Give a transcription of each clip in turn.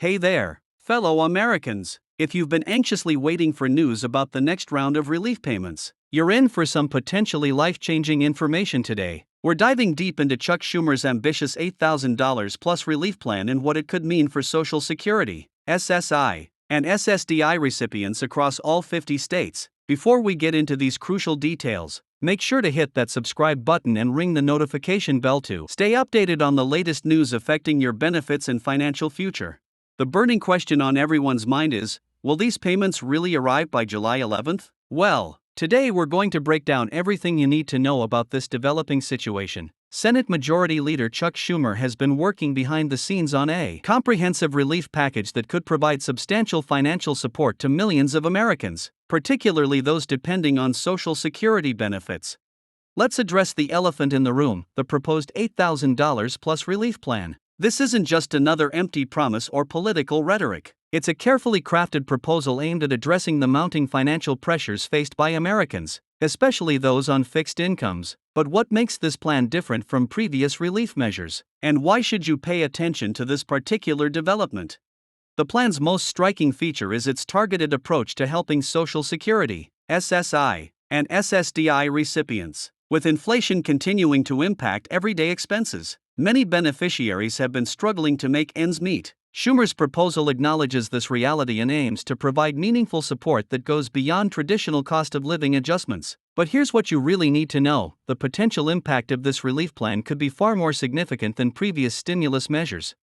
Hey there, fellow Americans. If you've been anxiously waiting for news about the next round of relief payments, you're in for some potentially life-changing information today. We're diving deep into Chuck Schumer's ambitious $8,000 plus relief plan and what it could mean for Social Security, SSI, and SSDI recipients across all 50 states. Before we get into these crucial details, make sure to hit that subscribe button and ring the notification bell to stay updated on the latest news affecting your benefits and financial future. The burning question on everyone's mind is, will these payments really arrive by July 11th? Well, today we're going to break down everything you need to know about this developing situation. Senate Majority Leader Chuck Schumer has been working behind the scenes on a comprehensive relief package that could provide substantial financial support to millions of Americans, particularly those depending on Social Security benefits. Let's address the elephant in the room, the proposed $8,000 plus relief plan. This isn't just another empty promise or political rhetoric. It's a carefully crafted proposal aimed at addressing the mounting financial pressures faced by Americans, especially those on fixed incomes. But what makes this plan different from previous relief measures? And why should you pay attention to this particular development? The plan's most striking feature is its targeted approach to helping Social Security, SSI, and SSDI recipients. With inflation continuing to impact everyday expenses, many beneficiaries have been struggling to make ends meet. Schumer's proposal acknowledges this reality and aims to provide meaningful support that goes beyond traditional cost of living adjustments. But here's what you really need to know: the potential impact of this relief plan could be far more significant than previous stimulus measures.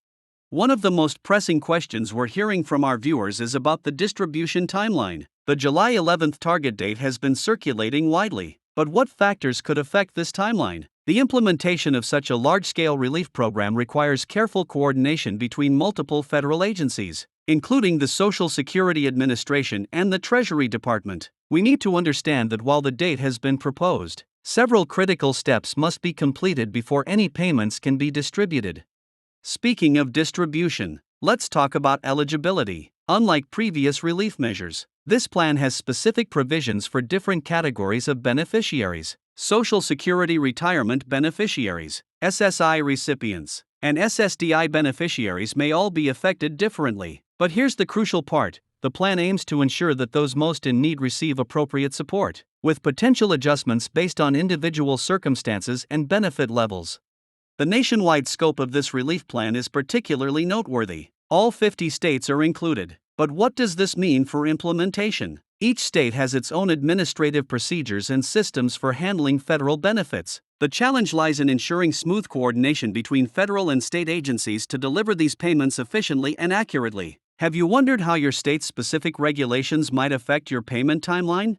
One of the most pressing questions we're hearing from our viewers is about the distribution timeline. The July 11th target date has been circulating widely, but what factors could affect this timeline? The implementation of such a large-scale relief program requires careful coordination between multiple federal agencies, including the Social Security Administration and the Treasury Department. We need to understand that while the date has been proposed, several critical steps must be completed before any payments can be distributed. Speaking of distribution, let's talk about eligibility. Unlike previous relief measures, this plan has specific provisions for different categories of beneficiaries. Social Security retirement beneficiaries, SSI recipients, and SSDI beneficiaries may all be affected differently. But here's the crucial part: the plan aims to ensure that those most in need receive appropriate support, with potential adjustments based on individual circumstances and benefit levels. The nationwide scope of this relief plan is particularly noteworthy. All 50 states are included. But what does this mean for implementation? Each state has its own administrative procedures and systems for handling federal benefits. The challenge lies in ensuring smooth coordination between federal and state agencies to deliver these payments efficiently and accurately. Have you wondered how your state's specific regulations might affect your payment timeline?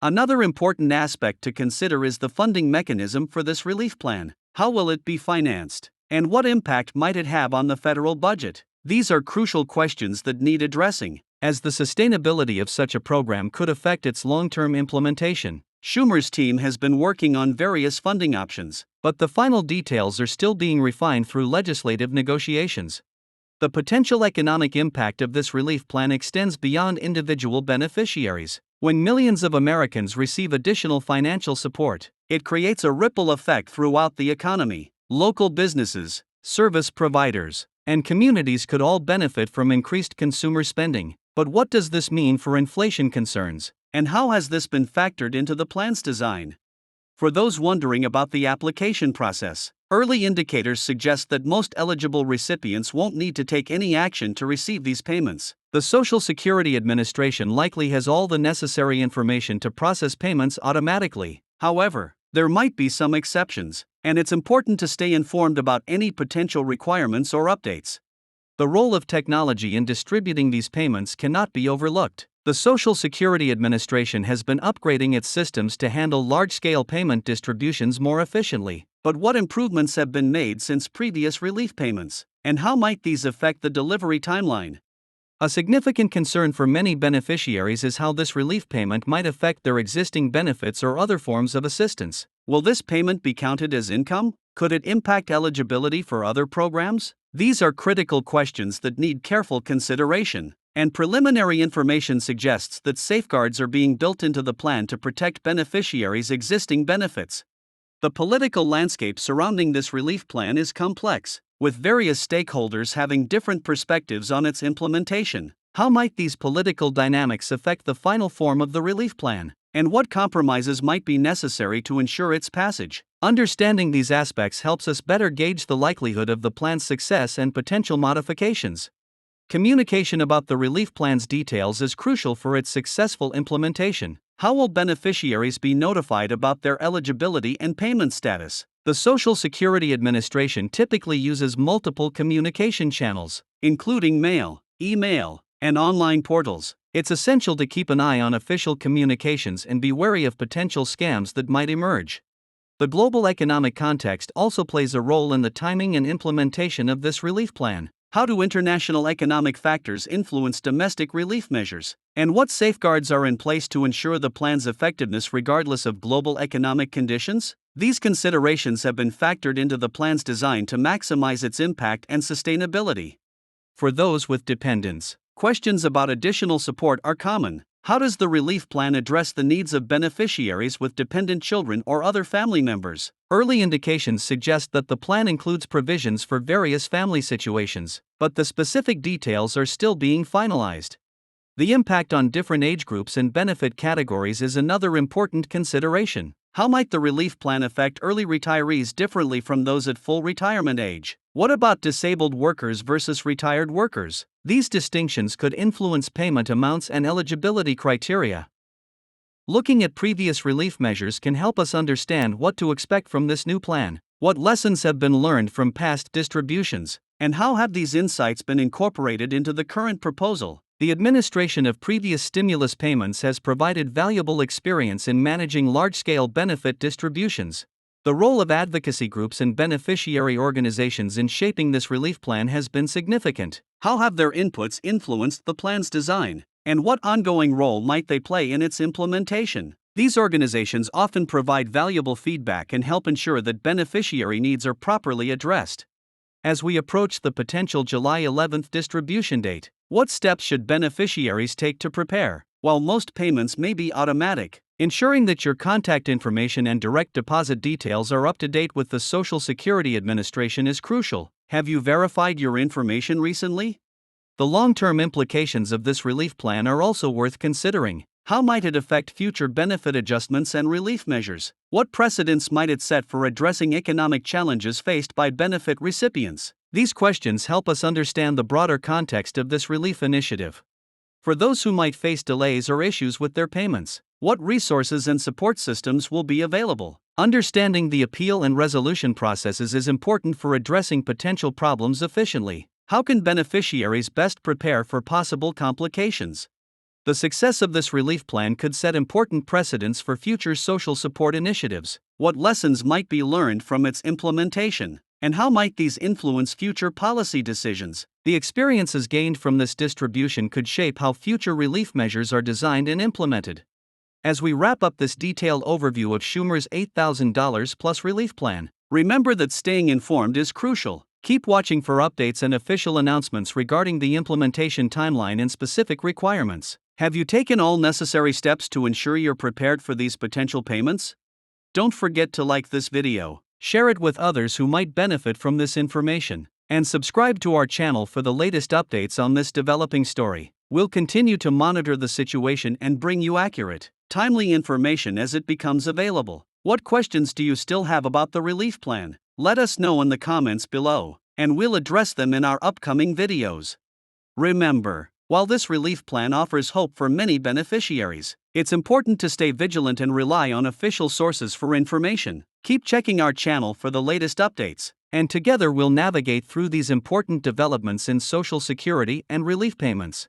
Another important aspect to consider is the funding mechanism for this relief plan. How will it be financed? And what impact might it have on the federal budget? These are crucial questions that need addressing, as the sustainability of such a program could affect its long-term implementation. Schumer's team has been working on various funding options, but the final details are still being refined through legislative negotiations. The potential economic impact of this relief plan extends beyond individual beneficiaries. When millions of Americans receive additional financial support, it creates a ripple effect throughout the economy. Local businesses, service providers, and communities could all benefit from increased consumer spending. But what does this mean for inflation concerns? And how has this been factored into the plan's design? For those wondering about the application process, early indicators suggest that most eligible recipients won't need to take any action to receive these payments. The Social Security Administration likely has all the necessary information to process payments automatically. However, there might be some exceptions, and it's important to stay informed about any potential requirements or updates. The role of technology in distributing these payments cannot be overlooked. The Social Security Administration has been upgrading its systems to handle large-scale payment distributions more efficiently. But what improvements have been made since previous relief payments? And how might these affect the delivery timeline? A significant concern for many beneficiaries is how this relief payment might affect their existing benefits or other forms of assistance. Will this payment be counted as income? Could it impact eligibility for other programs? These are critical questions that need careful consideration, and preliminary information suggests that safeguards are being built into the plan to protect beneficiaries' existing benefits. The political landscape surrounding this relief plan is complex, with various stakeholders having different perspectives on its implementation. How might these political dynamics affect the final form of the relief plan? And what compromises might be necessary to ensure its passage? Understanding these aspects helps us better gauge the likelihood of the plan's success and potential modifications. Communication about the relief plan's details is crucial for its successful implementation. How will beneficiaries be notified about their eligibility and payment status? The Social Security Administration typically uses multiple communication channels, including mail, email, and online portals. It's essential to keep an eye on official communications and be wary of potential scams that might emerge. The global economic context also plays a role in the timing and implementation of this relief plan. How do international economic factors influence domestic relief measures? And what safeguards are in place to ensure the plan's effectiveness regardless of global economic conditions? These considerations have been factored into the plan's design to maximize its impact and sustainability. For those with dependents, questions about additional support are common. How does the relief plan address the needs of beneficiaries with dependent children or other family members? Early indications suggest that the plan includes provisions for various family situations, but the specific details are still being finalized. The impact on different age groups and benefit categories is another important consideration. How might the relief plan affect early retirees differently from those at full retirement age? What about disabled workers versus retired workers? These distinctions could influence payment amounts and eligibility criteria. Looking at previous relief measures can help us understand what to expect from this new plan. What lessons have been learned from past distributions, and how have these insights been incorporated into the current proposal? The administration of previous stimulus payments has provided valuable experience in managing large-scale benefit distributions. The role of advocacy groups and beneficiary organizations in shaping this relief plan has been significant. How have their inputs influenced the plan's design, and what ongoing role might they play in its implementation? These organizations often provide valuable feedback and help ensure that beneficiary needs are properly addressed. As we approach the potential July 11th distribution date, what steps should beneficiaries take to prepare? While most payments may be automatic, ensuring that your contact information and direct deposit details are up to date with the Social Security Administration is crucial. Have you verified your information recently? The long-term implications of this relief plan are also worth considering. How might it affect future benefit adjustments and relief measures? What precedents might it set for addressing economic challenges faced by benefit recipients? These questions help us understand the broader context of this relief initiative. For those who might face delays or issues with their payments, what resources and support systems will be available? Understanding the appeal and resolution processes is important for addressing potential problems efficiently. How can beneficiaries best prepare for possible complications? The success of this relief plan could set important precedents for future social support initiatives. What lessons might be learned from its implementation, and how might these influence future policy decisions? The experiences gained from this distribution could shape how future relief measures are designed and implemented. As we wrap up this detailed overview of Schumer's $8,000 plus relief plan, remember that staying informed is crucial. Keep watching for updates and official announcements regarding the implementation timeline and specific requirements. Have you taken all necessary steps to ensure you're prepared for these potential payments? Don't forget to like this video, share it with others who might benefit from this information, and subscribe to our channel for the latest updates on this developing story. We'll continue to monitor the situation and bring you accurate, timely information as it becomes available. What questions do you still have about the relief plan? Let us know in the comments below, and we'll address them in our upcoming videos. Remember, while this relief plan offers hope for many beneficiaries, it's important to stay vigilant and rely on official sources for information. Keep checking our channel for the latest updates, and together we'll navigate through these important developments in Social Security and relief payments.